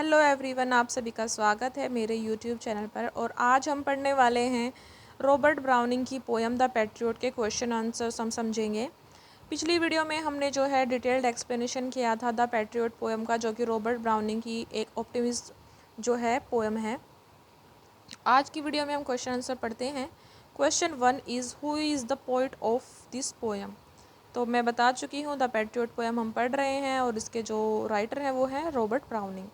Hello everyone, आप सभी का स्वागत है मेरे यूट्यूब चैनल पर। और आज हम पढ़ने वाले हैं रॉबर्ट ब्राउनिंग की पोएम द पैट्रियट के क्वेश्चन आंसर्स हम समझेंगे। पिछली वीडियो में हमने जो है डिटेल्ड एक्सप्लेनेशन किया था द पैट्रियट पोएम का, जो कि रॉबर्ट ब्राउनिंग की एक ऑप्टिमिस्ट जो है पोएम है। आज की वीडियो में हम क्वेश्चन आंसर पढ़ते हैं। Question 1 is who is the poet of this poem. तो मैं बता चुकी हूँ, द पैट्रियट पोएम हम पढ़ रहे हैं और इसके जो राइटर हैं वो हैं Robert browning.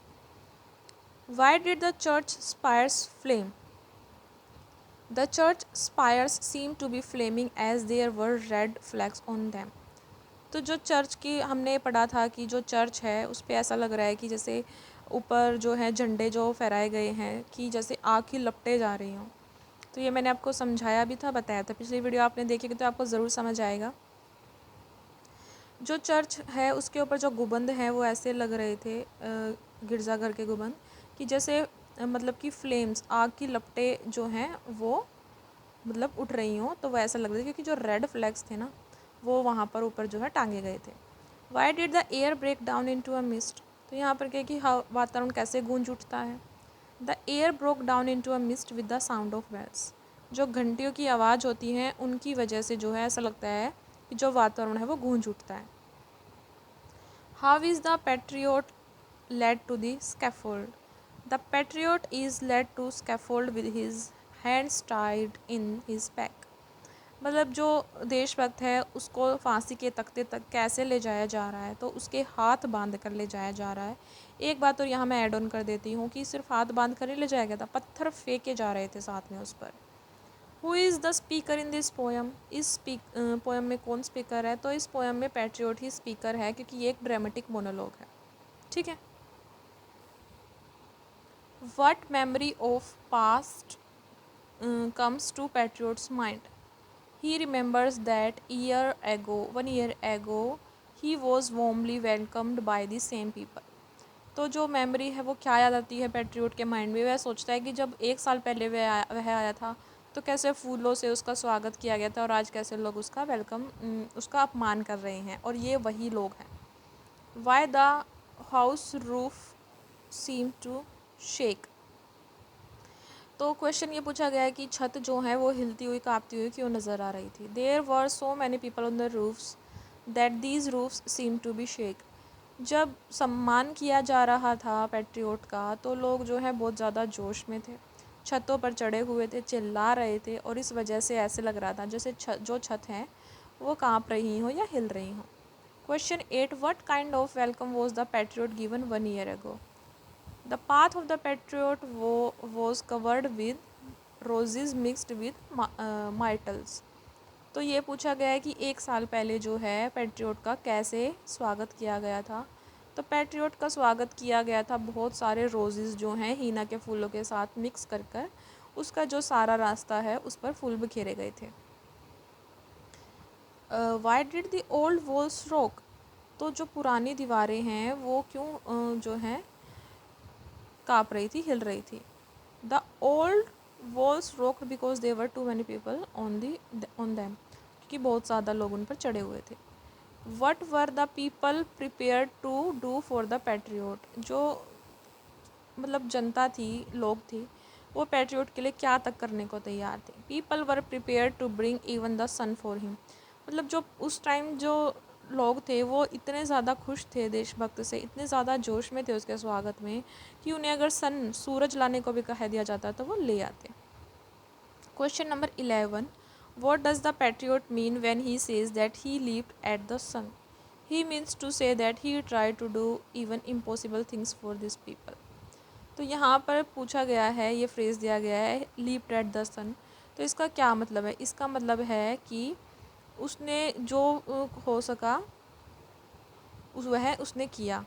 Why did the church spires flame? The church spires seemed to be flaming as there were red flags on them. तो जो चर्च की हमने पढ़ा था कि जो चर्च है उस पर ऐसा लग रहा है कि जैसे ऊपर जो है झंडे जो फहराए गए हैं कि जैसे आग की लपटें जा रही हों। तो ये मैंने आपको समझाया भी था, बताया था। पिछली वीडियो आपने देखी तो आपको ज़रूर समझ आएगा। जो चर्च है उसके ऊपर जो गुंबद हैं वो ऐसे लग रहे थे, गिरजाघर के गुंबद, कि जैसे मतलब कि फ्लेम्स, आग की लपटें जो हैं वो मतलब उठ रही हों। तो वो ऐसा लग रहा था क्योंकि जो रेड फ्लैग्स थे ना वो वहाँ पर ऊपर जो है टांगे गए थे। Why did the air brake down into a mist. तो यहाँ पर क्या कि वातावरण कैसे गूंज उठता है। The air broke down into a mist with the sound of bells. जो घंटियों की आवाज़ होती है उनकी वजह से जो है ऐसा लगता है कि जो वातावरण है वो गूंज उठता है। How is the patriot led to the scaffold. The patriot is led to scaffold with his hands tied in his back. मतलब जो देशभक्त है उसको फांसी के तख्ते तक कैसे ले जाया जा रहा है, तो उसके हाथ बांध कर ले जाया जा रहा है। एक बात और यहाँ मैं ऐड ऑन कर देती हूँ कि सिर्फ हाथ बांध कर ही ले जाया गया था, पत्थर फेंके जा रहे थे साथ में उस पर। Who is the speaker in this poem. इस पोएम में कौन स्पीकर है? तो इस पोएम में पैट्रियट ही स्पीकर है क्योंकि ये एक ड्रामेटिक मोनोलॉग है। ठीक है। What memory of past comes to Patriot's mind? He remembers that 1 year ago, he was warmly welcomed by the same people. तो जो मेमोरी है वो क्या याद आती है पैट्रियट के माइंड में? वह सोचता है कि जब 1 साल पहले वह आया था तो कैसे फूलों से उसका स्वागत किया गया था और आज कैसे लोग उसका उसका अपमान कर रहे हैं, और ये वही लोग हैं। Why the house roof seemed to shake? तो क्वेश्चन ये पूछा गया है कि छत जो है वो हिलती हुई कांपती हुई क्यों नज़र आ रही थी। There were so many people on the roofs that these roofs seem to be shake. जब सम्मान किया जा रहा था पैट्रियट का तो लोग जो है बहुत ज़्यादा जोश में थे, छतों पर चढ़े हुए थे, चिल्ला रहे थे, और इस वजह से ऐसे लग रहा था जैसे जो छत हैं वो कांप रही हो या हिल रही हो। Question 8, what kind of welcome was the patriot given 1 year ago? The path of the patriot was covered with roses mixed with myrtles. तो ये पूछा गया है कि 1 साल पहले जो है पैट्रियट का कैसे स्वागत किया गया था। तो पैट्रियट का स्वागत किया गया था बहुत सारे रोजेज़ जो हैं हीना के फूलों के साथ मिक्स कर कर, उसका जो सारा रास्ता है उस पर फूल बिखेरे गए थे। Why did the old walls rock. तो जो पुरानी दीवारें हैं वो क्यों जो हैं काँप रही थी, हिल रही थी। The old walls rocked because there were too many people on them. क्योंकि बहुत ज़्यादा लोग उन पर चढ़े हुए थे। What were the people prepare to do for the patriot. जो मतलब जनता थी, लोग थे, वो पैट्रियट के लिए क्या तक करने को तैयार थे। People were prepare to bring even the sun for him. मतलब जो उस टाइम जो लोग थे वो इतने ज़्यादा खुश थे देशभक्त से, इतने ज़्यादा जोश में थे उसके स्वागत में कि उन्हें अगर सूरज लाने को भी कह दिया जाता तो वो ले आते। Question number 11, what does the patriot mean when he says that he lived at the sun. He means to say that he try to do even impossible things for this people. तो यहाँ पर पूछा गया है, ये phrase दिया गया है लीव्ड एट द सन। तो इसका क्या मतलब है? इसका मतलब है कि उसने जो हो सका वह उसने किया,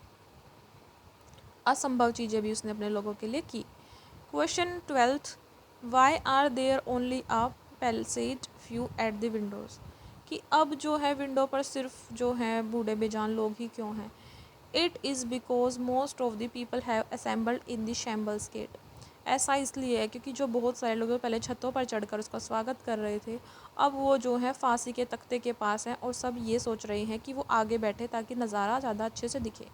असंभव चीज़ें भी उसने अपने लोगों के लिए की। Question 12, why are there only a palisade few at the windows. कि अब जो है विंडो पर सिर्फ जो है बूढ़े बेजान लोग ही क्यों हैं। It is because most of the people have assembled in the shambles gate. ऐसा इसलिए है क्योंकि जो बहुत सारे लोग पहले छतों पर चढ़कर उसका स्वागत कर रहे थे, अब वो जो है फांसी के तख्ते के पास हैं और सब ये सोच रहे हैं कि वो आगे बैठे ताकि नज़ारा ज़्यादा अच्छे से दिखे।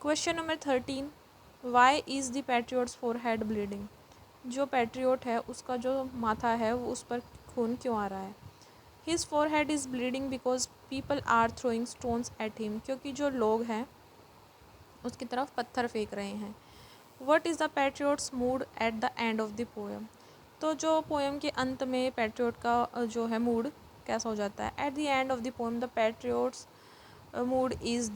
Question number 13, why is the patriot's forehead bleeding, जो पैट्रियोट है उसका जो माथा है वो उस पर खून क्यों आ रहा है। His forehead is bleeding because people are throwing stones at him, क्योंकि जो लोग हैं उसकी तरफ पत्थर फेंक रहे हैं। What is the patriot's mood at the end of the poem, तो जो पोएम के अंत में पैट्रियोट का जो है मूड कैसा हो जाता है। At the end of the poem the patriot's mood is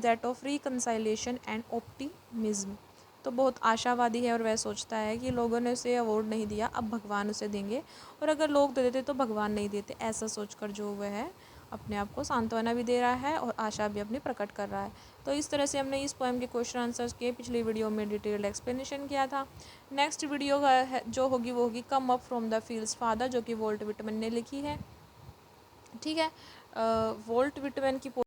that of reconciliation and optimism, तो बहुत आशावादी है और वह सोचता है कि लोगों ने उसे अवार्ड नहीं दिया, अब भगवान उसे देंगे, और अगर लोग दे देते तो भगवान नहीं देते, ऐसा सोचकर जो वह है अपने आप को सांत्वना भी दे रहा है और आशा भी अपनी प्रकट कर रहा है। तो इस तरह से हमने इस पोएम के क्वेश्चन आंसर्स के पिछली वीडियो में डिटेल्ड एक्सप्लेनेशन किया था। नेक्स्ट वीडियो जो होगी वो होगी come up from the fields father, जो कि वोल्ट विटमैन ने लिखी है। ठीक है, वोल्ट विटमैन की